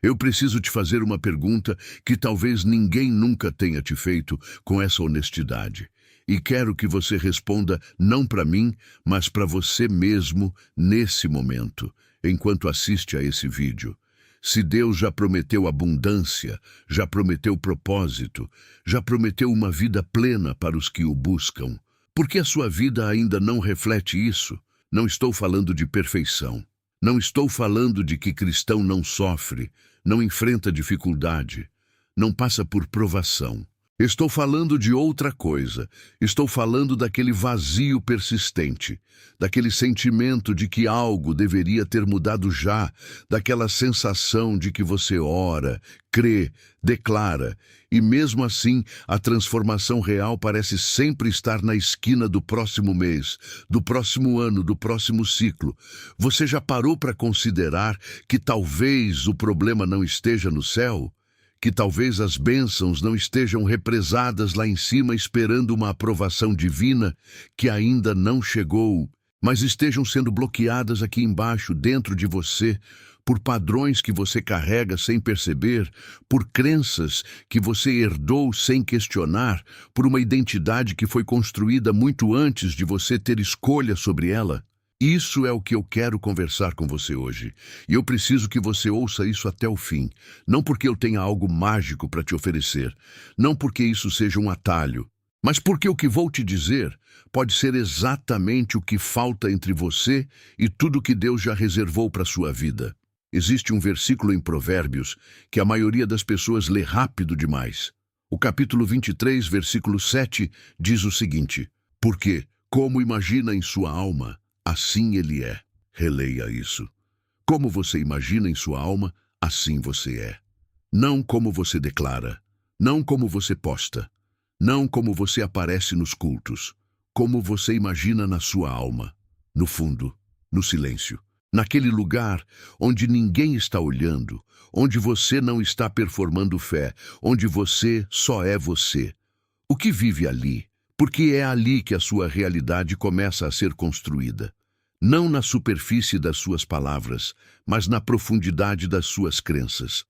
Eu preciso te fazer uma pergunta que talvez ninguém nunca tenha te feito com essa honestidade. E quero que você responda não para mim, mas para você mesmo nesse momento, enquanto assiste a esse vídeo. Se Deus já prometeu abundância, já prometeu propósito, já prometeu uma vida plena para os que o buscam, por que a sua vida ainda não reflete isso? Não estou falando de perfeição. Não estou falando de que cristão não sofre, não enfrenta dificuldade, não passa por provação. Estou falando de outra coisa. Estou falando daquele vazio persistente, daquele sentimento de que algo deveria ter mudado já, daquela sensação de que você ora, crê, declara, e mesmo assim a transformação real parece sempre estar na esquina do próximo mês, do próximo ano, do próximo ciclo. Você já parou para considerar que talvez o problema não esteja no céu? Que talvez as bênçãos não estejam represadas lá em cima esperando uma aprovação divina que ainda não chegou, mas estejam sendo bloqueadas aqui embaixo, dentro de você, por padrões que você carrega sem perceber, por crenças que você herdou sem questionar, por uma identidade que foi construída muito antes de você ter escolha sobre ela. Isso é o que eu quero conversar com você hoje. E eu preciso que você ouça isso até o fim. Não porque eu tenha algo mágico para te oferecer. Não porque isso seja um atalho. Mas porque o que vou te dizer pode ser exatamente o que falta entre você e tudo que Deus já reservou para a sua vida. Existe um versículo em Provérbios que a maioria das pessoas lê rápido demais. O capítulo 23, versículo 7, diz o seguinte: porque, como imagina em sua alma, assim ele é. Releia isso. Como você imagina em sua alma, assim você é. Não como você declara, não como você posta, não como você aparece nos cultos, como você imagina na sua alma, no fundo, no silêncio, naquele lugar onde ninguém está olhando, onde você não está performando fé, onde você só é você. O que vive ali? Porque é ali que a sua realidade começa a ser construída. Não na superfície das suas palavras, mas na profundidade das suas crenças.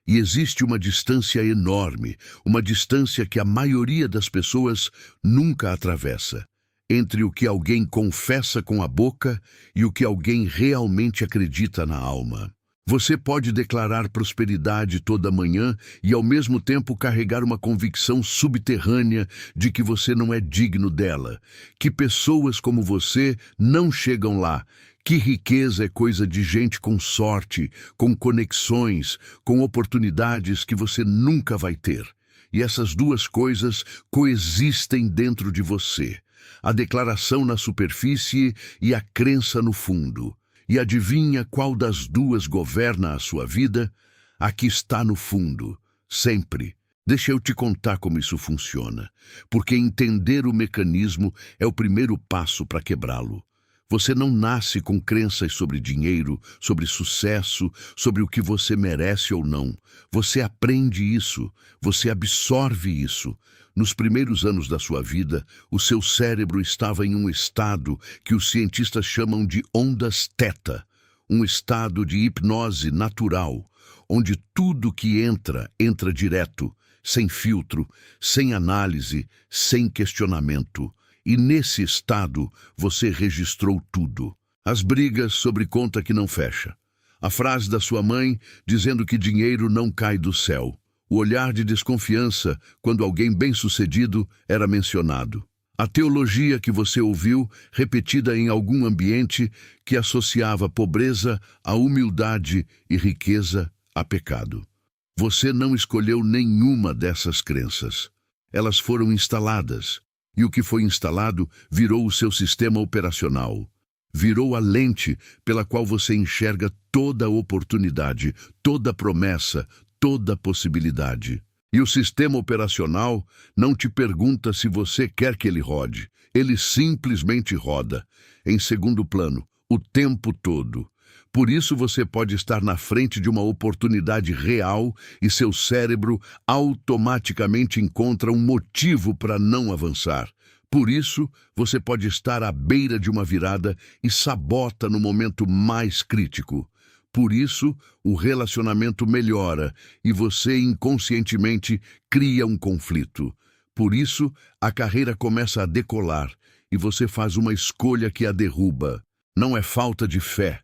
E existe uma distância enorme, uma distância que a maioria das pessoas nunca atravessa, entre o que alguém confessa com a boca e o que alguém realmente acredita na alma. Você pode declarar prosperidade toda manhã e ao mesmo tempo carregar uma convicção subterrânea de que você não é digno dela, que pessoas como você não chegam lá, que riqueza é coisa de gente com sorte, com conexões, com oportunidades que você nunca vai ter. E essas duas coisas coexistem dentro de você, a declaração na superfície e a crença no fundo. E adivinha qual das duas governa a sua vida? A que está no fundo, sempre. Deixa eu te contar como isso funciona, porque entender o mecanismo é o primeiro passo para quebrá-lo. Você não nasce com crenças sobre dinheiro, sobre sucesso, sobre o que você merece ou não. Você aprende isso, você absorve isso. Nos primeiros anos da sua vida, o seu cérebro estava em um estado que os cientistas chamam de ondas teta, um estado de hipnose natural, onde tudo que entra, entra direto, sem filtro, sem análise, sem questionamento. E nesse estado, você registrou tudo. As brigas sobre conta que não fecha. A frase da sua mãe dizendo que dinheiro não cai do céu. O olhar de desconfiança quando alguém bem-sucedido era mencionado. A teologia que você ouviu, repetida em algum ambiente, que associava pobreza à humildade e riqueza a pecado. Você não escolheu nenhuma dessas crenças. Elas foram instaladas. E o que foi instalado virou o seu sistema operacional. Virou a lente pela qual você enxerga toda oportunidade, toda promessa, toda possibilidade. E o sistema operacional não te pergunta se você quer que ele rode. Ele simplesmente roda, em segundo plano, o tempo todo. Por isso você pode estar na frente de uma oportunidade real e seu cérebro automaticamente encontra um motivo para não avançar. Por isso, você pode estar à beira de uma virada e sabota no momento mais crítico. Por isso, o relacionamento melhora e você inconscientemente cria um conflito. Por isso, a carreira começa a decolar e você faz uma escolha que a derruba. Não é falta de fé,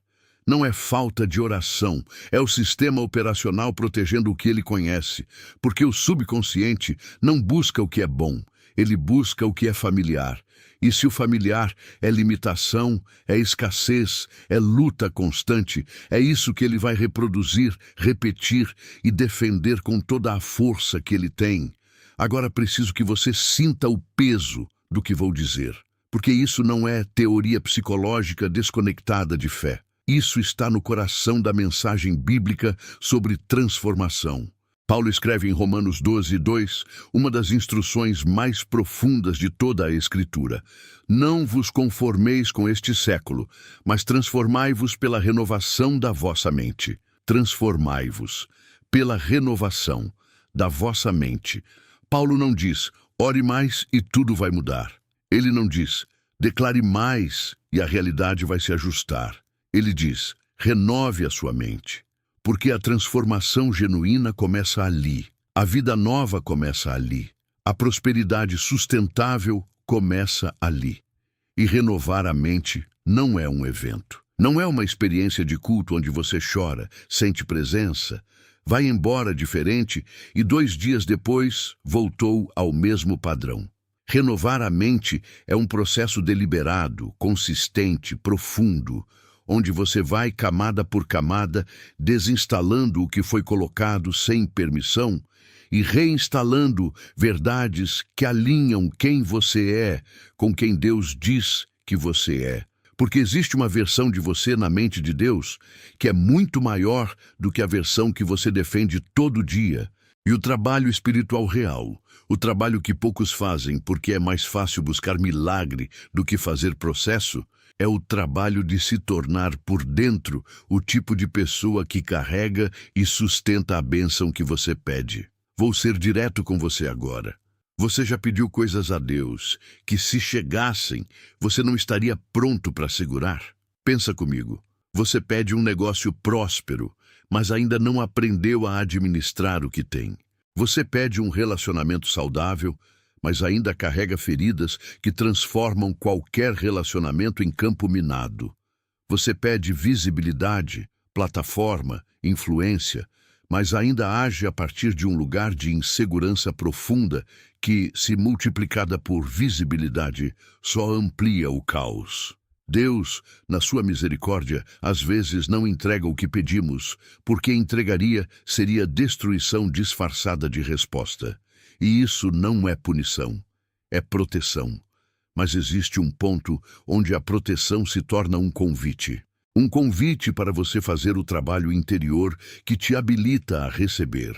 não é falta de oração, é o sistema operacional protegendo o que ele conhece, porque o subconsciente não busca o que é bom, ele busca o que é familiar. E se o familiar é limitação, é escassez, é luta constante, é isso que ele vai reproduzir, repetir e defender com toda a força que ele tem. Agora preciso que você sinta o peso do que vou dizer, porque isso não é teoria psicológica desconectada de fé. Isso está no coração da mensagem bíblica sobre transformação. Paulo escreve em Romanos 12:2, uma das instruções mais profundas de toda a Escritura. Não vos conformeis com este século, mas transformai-vos pela renovação da vossa mente. Transformai-vos pela renovação da vossa mente. Paulo não diz, ore mais e tudo vai mudar. Ele não diz, declare mais e a realidade vai se ajustar. Ele diz, renove a sua mente. Porque a transformação genuína começa ali. A vida nova começa ali. A prosperidade sustentável começa ali. E renovar a mente não é um evento. Não é uma experiência de culto onde você chora, sente presença, vai embora diferente e 2 dias depois voltou ao mesmo padrão. Renovar a mente é um processo deliberado, consistente, profundo, onde você vai camada por camada, desinstalando o que foi colocado sem permissão e reinstalando verdades que alinham quem você é com quem Deus diz que você é. Porque existe uma versão de você na mente de Deus que é muito maior do que a versão que você defende todo dia. E o trabalho espiritual real, o trabalho que poucos fazem porque é mais fácil buscar milagre do que fazer processo, é o trabalho de se tornar por dentro o tipo de pessoa que carrega e sustenta a bênção que você pede. Vou ser direto com você agora. Você já pediu coisas a Deus que, se chegassem, você não estaria pronto para segurar? Pensa comigo. Você pede um negócio próspero, mas ainda não aprendeu a administrar o que tem. Você pede um relacionamento saudável, mas ainda carrega feridas que transformam qualquer relacionamento em campo minado. Você pede visibilidade, plataforma, influência, mas ainda age a partir de um lugar de insegurança profunda que, se multiplicada por visibilidade, só amplia o caos. Deus, na sua misericórdia, às vezes não entrega o que pedimos, porque entregaria seria destruição disfarçada de resposta. E isso não é punição, é proteção. Mas existe um ponto onde a proteção se torna um convite. Um convite para você fazer o trabalho interior que te habilita a receber.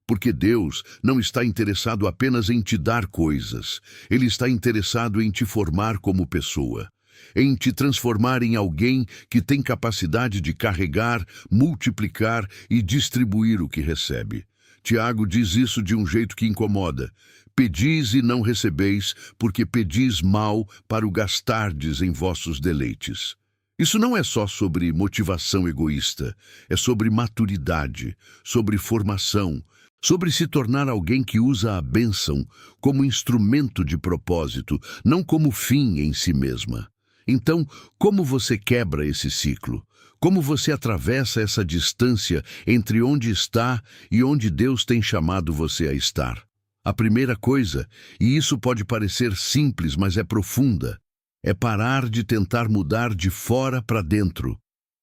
Porque Deus não está interessado apenas em te dar coisas. Ele está interessado em te formar como pessoa, em te transformar em alguém que tem capacidade de carregar, multiplicar e distribuir o que recebe. Tiago diz isso de um jeito que incomoda. Pedis e não recebeis, porque pedis mal para o gastardes em vossos deleites. Isso não é só sobre motivação egoísta, é sobre maturidade, sobre formação, sobre se tornar alguém que usa a bênção como instrumento de propósito, não como fim em si mesma. Então, como você quebra esse ciclo? Como você atravessa essa distância entre onde está e onde Deus tem chamado você a estar? A primeira coisa, e isso pode parecer simples, mas é profunda, é parar de tentar mudar de fora para dentro.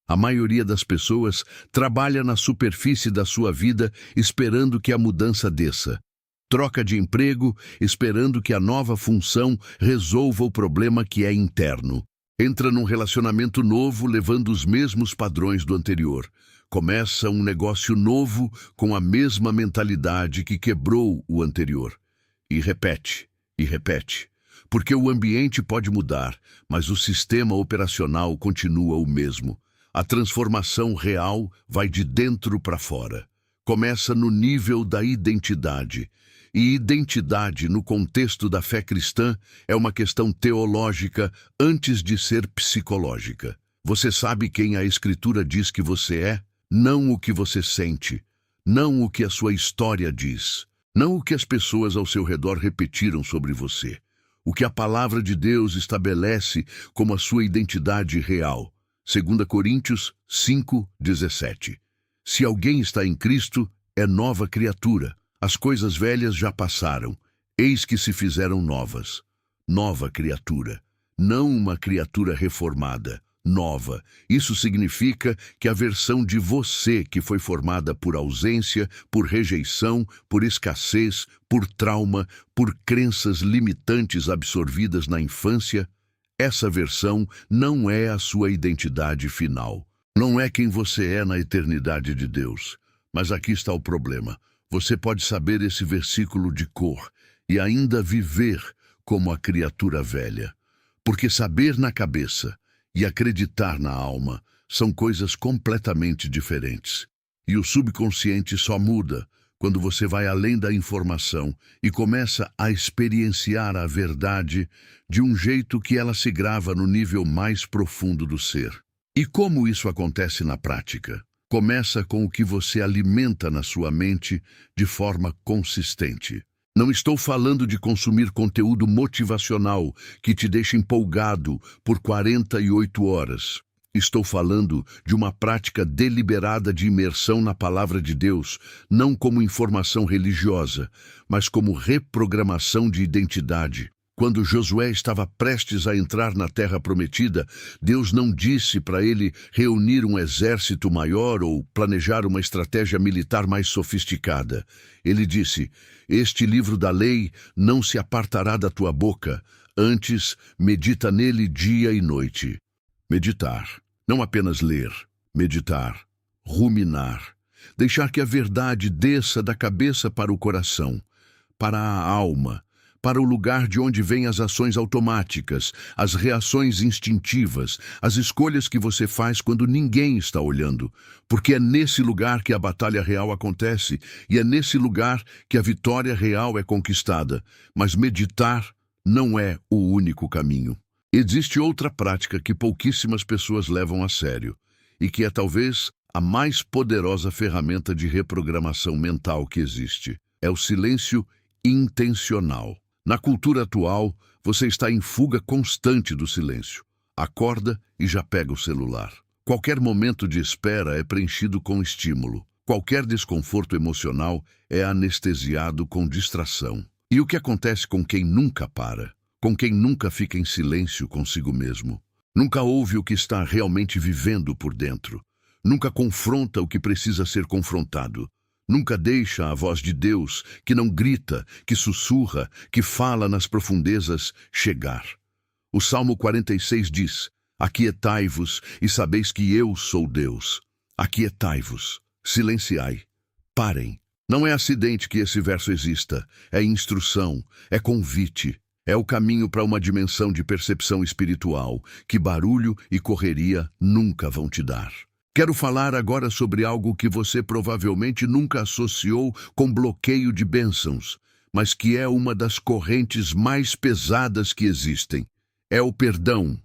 A maioria das pessoas trabalha na superfície da sua vida esperando que a mudança desça. Troca de emprego, esperando que a nova função resolva o problema que é interno. Entra num relacionamento novo levando os mesmos padrões do anterior. Começa um negócio novo com a mesma mentalidade que quebrou o anterior. E repete, e repete. Porque o ambiente pode mudar, mas o sistema operacional continua o mesmo. A transformação real vai de dentro para fora. Começa no nível da identidade. E identidade, no contexto da fé cristã, é uma questão teológica antes de ser psicológica. Você sabe quem a Escritura diz que você é? não o que você sente, não o que a sua história diz, não o que as pessoas ao seu redor repetiram sobre você, o que a palavra de Deus estabelece como a sua identidade real. 2 Coríntios 5:17. Se alguém está em Cristo, é nova criatura. As coisas velhas já passaram, eis que se fizeram novas. Nova criatura, não uma criatura reformada. Nova. Isso significa que a versão de você que foi formada por ausência, por rejeição, por escassez, por trauma, por crenças limitantes absorvidas na infância, essa versão não é a sua identidade final. Não é quem você é na eternidade de Deus. Mas aqui está o problema. Você pode saber esse versículo de cor e ainda viver como a criatura velha. Porque saber na cabeça e acreditar na alma são coisas completamente diferentes. E o subconsciente só muda quando você vai além da informação e começa a experienciar a verdade de um jeito que ela se grava no nível mais profundo do ser. E como isso acontece na prática? Começa com o que você alimenta na sua mente de forma consistente. Não estou falando de consumir conteúdo motivacional que te deixa empolgado por 48 horas. Estou falando de uma prática deliberada de imersão na palavra de Deus, não como informação religiosa, mas como reprogramação de identidade. Quando Josué estava prestes a entrar na terra prometida, Deus não disse para ele reunir um exército maior ou planejar uma estratégia militar mais sofisticada. Ele disse: "Este livro da lei não se apartará da tua boca, antes medita nele dia e noite." Meditar, não apenas ler, meditar, ruminar, deixar que a verdade desça da cabeça para o coração, para a alma, para o lugar de onde vêm as ações automáticas, as reações instintivas, as escolhas que você faz quando ninguém está olhando, porque é nesse lugar que a batalha real acontece e é nesse lugar que a vitória real é conquistada. Mas meditar não é o único caminho. Existe outra prática que pouquíssimas pessoas levam a sério e que é talvez a mais poderosa ferramenta de reprogramação mental que existe. É o silêncio intencional. Na cultura atual, você está em fuga constante do silêncio. Acorda e já pega o celular. Qualquer momento de espera é preenchido com estímulo. Qualquer desconforto emocional é anestesiado com distração. E o que acontece com quem nunca para? Com quem nunca fica em silêncio consigo mesmo? Nunca ouve o que está realmente vivendo por dentro. Nunca confronta o que precisa ser confrontado. Nunca deixa a voz de Deus, que não grita, que sussurra, que fala nas profundezas, chegar. O Salmo 46 diz: "Aquietai-vos e sabeis que eu sou Deus." Aquietai-vos, silenciai, parem. Não é acidente que esse verso exista, é instrução, é convite, é o caminho para uma dimensão de percepção espiritual que barulho e correria nunca vão te dar. Quero falar agora sobre algo que você provavelmente nunca associou com bloqueio de bênçãos, mas que é uma das correntes mais pesadas que existem. É o perdão.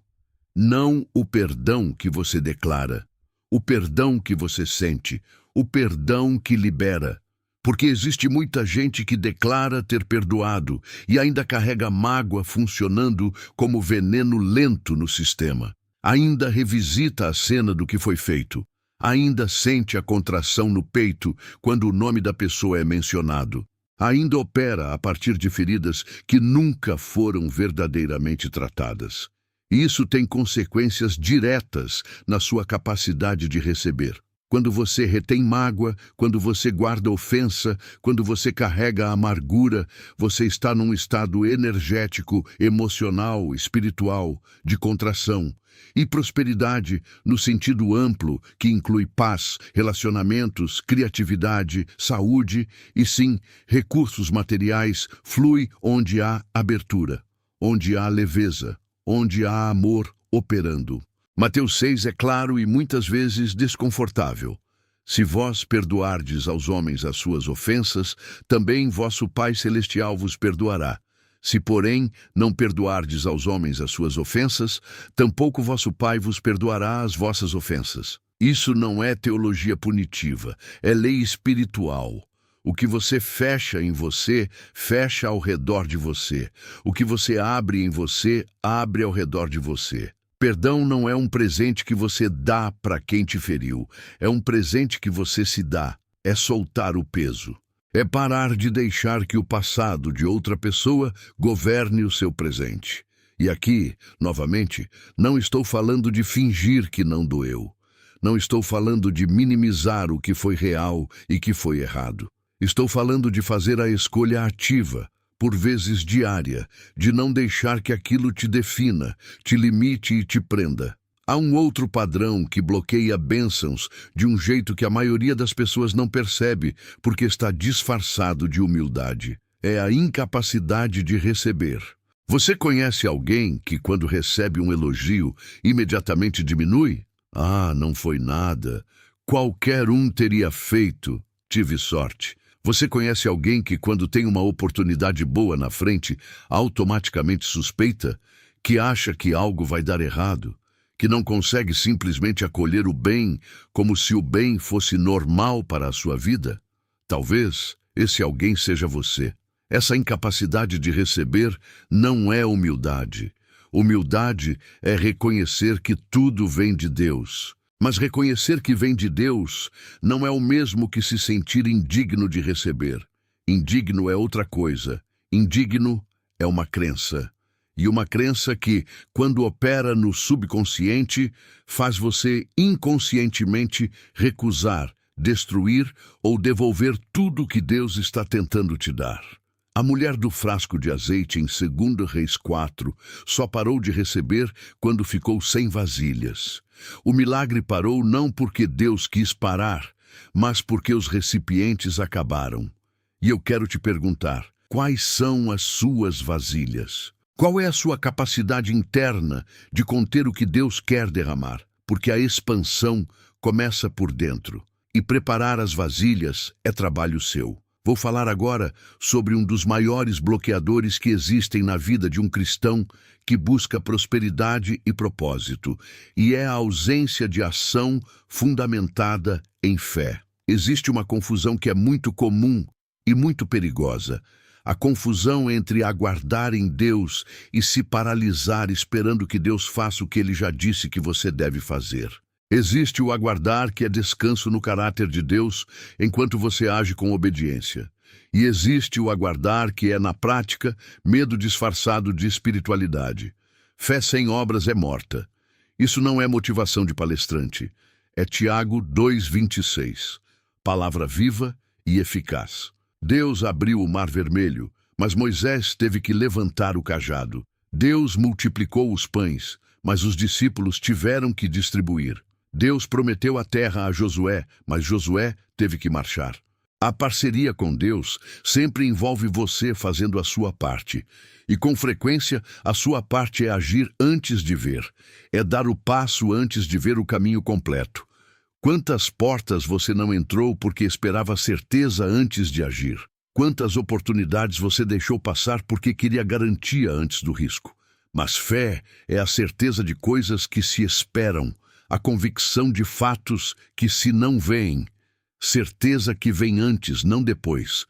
Não o perdão que você declara, o perdão que você sente, o perdão que libera. Porque existe muita gente que declara ter perdoado e ainda carrega mágoa funcionando como veneno lento no sistema. Ainda revisita a cena do que foi feito. Ainda sente a contração no peito quando o nome da pessoa é mencionado. Ainda opera a partir de feridas que nunca foram verdadeiramente tratadas. E isso tem consequências diretas na sua capacidade de receber. Quando você retém mágoa, quando você guarda ofensa, quando você carrega amargura, você está num estado energético, emocional, espiritual, de contração. E prosperidade, no sentido amplo, que inclui paz, relacionamentos, criatividade, saúde e, sim, recursos materiais, flui onde há abertura, onde há leveza, onde há amor operando. Mateus 6 é claro e muitas vezes desconfortável. Se vós perdoardes aos homens as suas ofensas, também vosso Pai Celestial vos perdoará. Se, porém, não perdoardes aos homens as suas ofensas, tampouco vosso Pai vos perdoará as vossas ofensas. Isso não é teologia punitiva, é lei espiritual. O que você fecha em você, fecha ao redor de você. O que você abre em você, abre ao redor de você. Perdão não é um presente que você dá para quem te feriu. É um presente que você se dá. É soltar o peso. É parar de deixar que o passado de outra pessoa governe o seu presente. E aqui, novamente, não estou falando de fingir que não doeu. Não estou falando de minimizar o que foi real e que foi errado. Estou falando de fazer a escolha ativa, por vezes diária, de não deixar que aquilo te defina, te limite e te prenda. Há um outro padrão que bloqueia bênçãos de um jeito que a maioria das pessoas não percebe, porque está disfarçado de humildade. É a incapacidade de receber. Você conhece alguém que, quando recebe um elogio, imediatamente diminui? Ah, não foi nada. Qualquer um teria feito. Tive sorte. Você conhece alguém que, quando tem uma oportunidade boa na frente, automaticamente suspeita, que acha que algo vai dar errado, que não consegue simplesmente acolher o bem como se o bem fosse normal para a sua vida? Talvez esse alguém seja você. Essa incapacidade de receber não é humildade. Humildade é reconhecer que tudo vem de Deus. Mas reconhecer que vem de Deus não é o mesmo que se sentir indigno de receber. Indigno é outra coisa. Indigno é uma crença. E uma crença que, quando opera no subconsciente, faz você inconscientemente recusar, destruir ou devolver tudo que Deus está tentando te dar. A mulher do frasco de azeite em 2 Reis 4 só parou de receber quando ficou sem vasilhas. O milagre parou não porque Deus quis parar, mas porque os recipientes acabaram. E eu quero te perguntar, quais são as suas vasilhas? Qual é a sua capacidade interna de conter o que Deus quer derramar? Porque a expansão começa por dentro, e preparar as vasilhas é trabalho seu. Vou falar agora sobre um dos maiores bloqueadores que existem na vida de um cristão que busca prosperidade e propósito, e é a ausência de ação fundamentada em fé. Existe uma confusão que é muito comum e muito perigosa. A confusão entre aguardar em Deus e se paralisar esperando que Deus faça o que Ele já disse que você deve fazer. Existe o aguardar, que é descanso no caráter de Deus, enquanto você age com obediência. E existe o aguardar, que é, na prática, medo disfarçado de espiritualidade. Fé sem obras é morta. Isso não é motivação de palestrante. É Tiago 2,26. Palavra viva e eficaz. Deus abriu o Mar Vermelho, mas Moisés teve que levantar o cajado. Deus multiplicou os pães, mas os discípulos tiveram que distribuir. Deus prometeu a terra a Josué, mas Josué teve que marchar. A parceria com Deus sempre envolve você fazendo a sua parte. E com frequência, a sua parte é agir antes de ver. É dar o passo antes de ver o caminho completo. Quantas portas você não entrou porque esperava certeza antes de agir? Quantas oportunidades você deixou passar porque queria garantia antes do risco? Mas fé é a certeza de coisas que se esperam, a convicção de fatos que se não veem, certeza que vem antes, não depois,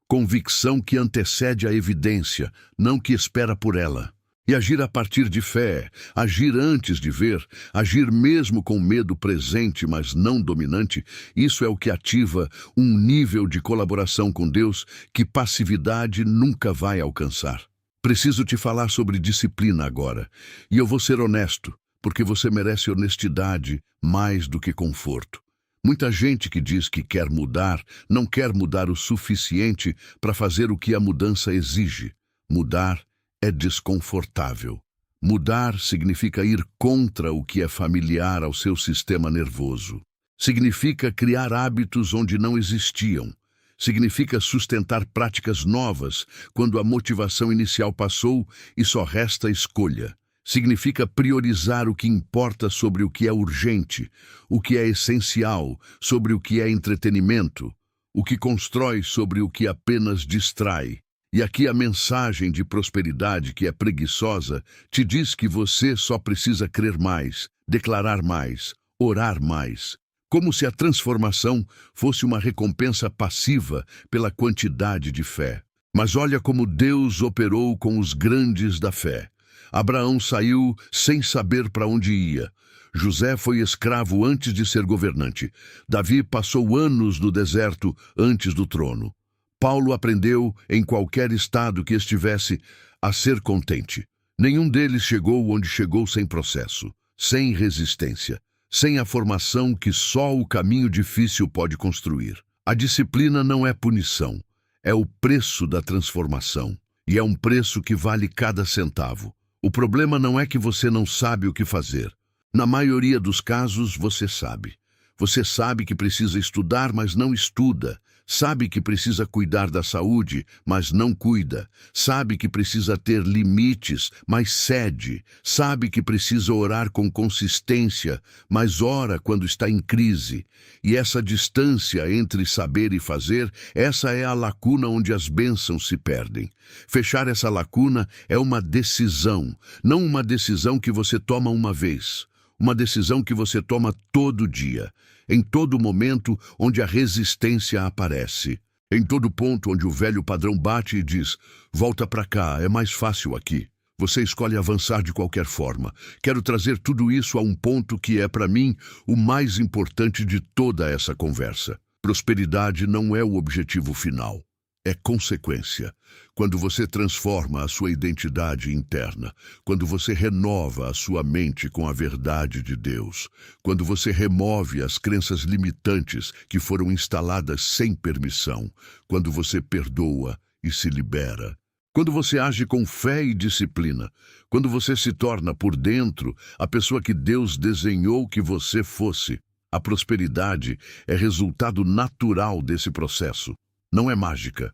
convicção que antecede a evidência, não que espera por ela. E agir a partir de fé, agir antes de ver, agir mesmo com medo presente, mas não dominante, isso é o que ativa um nível de colaboração com Deus que passividade nunca vai alcançar. Preciso te falar sobre disciplina agora, e eu vou ser honesto, porque você merece honestidade mais do que conforto. Muita gente que diz que quer mudar, não quer mudar o suficiente para fazer o que a mudança exige. Mudar é desconfortável. Mudar significa ir contra o que é familiar ao seu sistema nervoso. Significa criar hábitos onde não existiam. Significa sustentar práticas novas quando a motivação inicial passou e só resta escolha. Significa priorizar o que importa sobre o que é urgente, o que é essencial sobre o que é entretenimento, o que constrói sobre o que apenas distrai. E aqui a mensagem de prosperidade, que é preguiçosa, te diz que você só precisa crer mais, declarar mais, orar mais, como se a transformação fosse uma recompensa passiva pela quantidade de fé. Mas olha como Deus operou com os grandes da fé. Abraão saiu sem saber para onde ia. José foi escravo antes de ser governante. Davi passou anos no deserto antes do trono. Paulo aprendeu, em qualquer estado que estivesse, a ser contente. Nenhum deles chegou onde chegou sem processo, sem resistência, sem a formação que só o caminho difícil pode construir. A disciplina não é punição, é o preço da transformação. E é um preço que vale cada centavo. O problema não é que você não sabe o que fazer. Na maioria dos casos, você sabe. Você sabe que precisa estudar, mas não estuda. Sabe que precisa cuidar da saúde, mas não cuida. Sabe que precisa ter limites, mas cede. Sabe que precisa orar com consistência, mas ora quando está em crise. E essa distância entre saber e fazer, essa é a lacuna onde as bênçãos se perdem. Fechar essa lacuna é uma decisão, não uma decisão que você toma uma vez. Uma decisão que você toma todo dia, em todo momento onde a resistência aparece, em todo ponto onde o velho padrão bate e diz: volta para cá, é mais fácil aqui. Você escolhe avançar de qualquer forma. Quero trazer tudo isso a um ponto que é, para mim, o mais importante de toda essa conversa. Prosperidade não é o objetivo final. É consequência. Quando você transforma a sua identidade interna, quando você renova a sua mente com a verdade de Deus, quando você remove as crenças limitantes que foram instaladas sem permissão, quando você perdoa e se libera, quando você age com fé e disciplina, quando você se torna por dentro a pessoa que Deus desenhou que você fosse, a prosperidade é resultado natural desse processo. Não é mágica.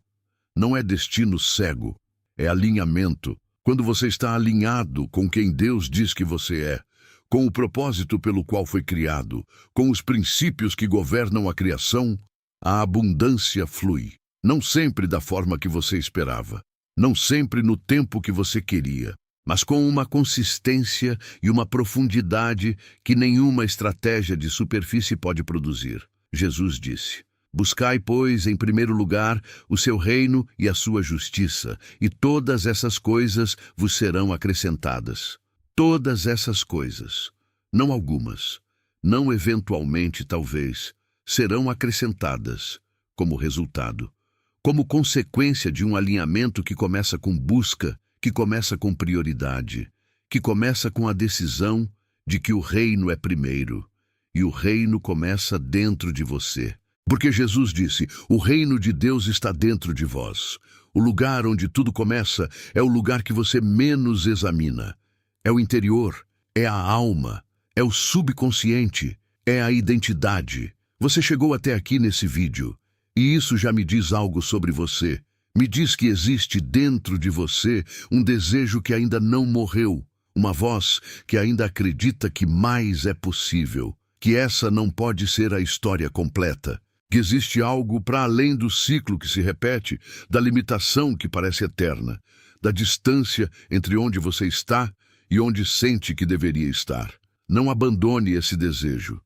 Não é destino cego, é alinhamento. Quando você está alinhado com quem Deus diz que você é, com o propósito pelo qual foi criado, com os princípios que governam a criação, a abundância flui. Não sempre da forma que você esperava, não sempre no tempo que você queria, mas com uma consistência e uma profundidade que nenhuma estratégia de superfície pode produzir. Jesus disse: buscai, pois, em primeiro lugar o seu reino e a sua justiça, e todas essas coisas vos serão acrescentadas. Todas essas coisas, não algumas, não eventualmente talvez, serão acrescentadas como resultado, como consequência de um alinhamento que começa com busca, que começa com prioridade, que começa com a decisão de que o reino é primeiro, e o reino começa dentro de você. Porque Jesus disse: o reino de Deus está dentro de vós. O lugar onde tudo começa é o lugar que você menos examina. É o interior, é a alma, é o subconsciente, é a identidade. Você chegou até aqui nesse vídeo, e isso já me diz algo sobre você. Me diz que existe dentro de você um desejo que ainda não morreu, uma voz que ainda acredita que mais é possível, que essa não pode ser a história completa. Que existe algo para além do ciclo que se repete, da limitação que parece eterna, da distância entre onde você está e onde sente que deveria estar. Não abandone esse desejo.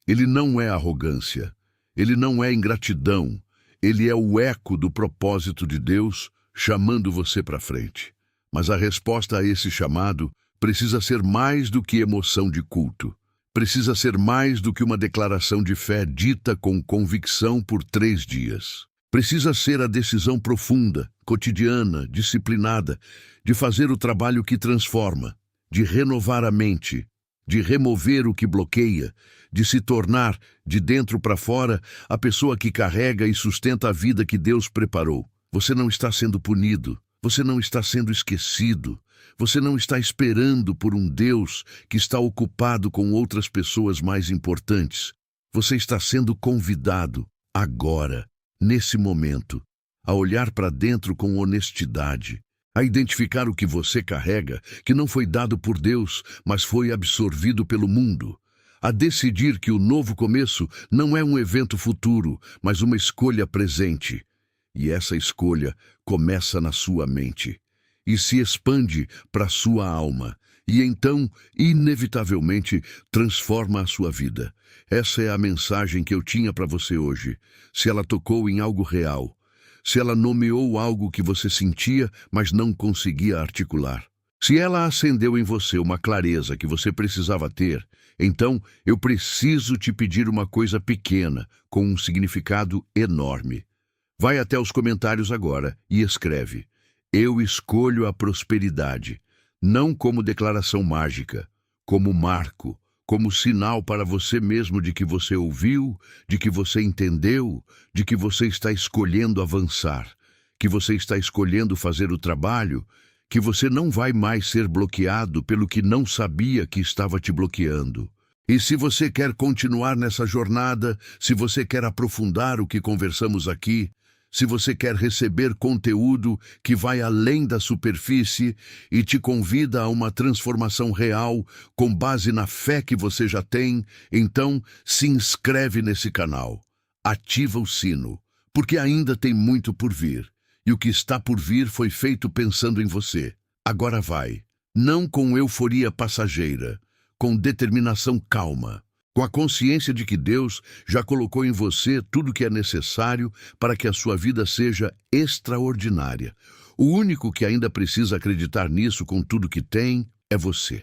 Ele não é arrogância, ele não é ingratidão, ele é o eco do propósito de Deus chamando você para frente. Mas a resposta a esse chamado precisa ser mais do que emoção de culto. Precisa ser mais do que uma declaração de fé dita com convicção por 3 dias. Precisa ser a decisão profunda, cotidiana, disciplinada, de fazer o trabalho que transforma, de renovar a mente, de remover o que bloqueia, de se tornar, de dentro para fora, a pessoa que carrega e sustenta a vida que Deus preparou. Você não está sendo punido, você não está sendo esquecido. Você não está esperando por um Deus que está ocupado com outras pessoas mais importantes. Você está sendo convidado, agora, nesse momento, a olhar para dentro com honestidade, a identificar o que você carrega, que não foi dado por Deus, mas foi absorvido pelo mundo, a decidir que o novo começo não é um evento futuro, mas uma escolha presente. E essa escolha começa na sua mente e se expande para a sua alma, e então, inevitavelmente, transforma a sua vida. Essa é a mensagem que eu tinha para você hoje. Se ela tocou em algo real, se ela nomeou algo que você sentia, mas não conseguia articular, se ela acendeu em você uma clareza que você precisava ter, então eu preciso te pedir uma coisa pequena, com um significado enorme. Vai até os comentários agora e escreve: Eu escolho a prosperidade, não como declaração mágica, como marco, como sinal para você mesmo de que você ouviu, de que você entendeu, de que você está escolhendo avançar, que você está escolhendo fazer o trabalho, que você não vai mais ser bloqueado pelo que não sabia que estava te bloqueando. E se você quer continuar nessa jornada, se você quer aprofundar o que conversamos aqui, se você quer receber conteúdo que vai além da superfície e te convida a uma transformação real com base na fé que você já tem, então se inscreve nesse canal. Ativa o sino, porque ainda tem muito por vir. E o que está por vir foi feito pensando em você. Agora vai, não com euforia passageira, com determinação calma, com a consciência de que Deus já colocou em você tudo o que é necessário para que a sua vida seja extraordinária. O único que ainda precisa acreditar nisso com tudo que tem é você.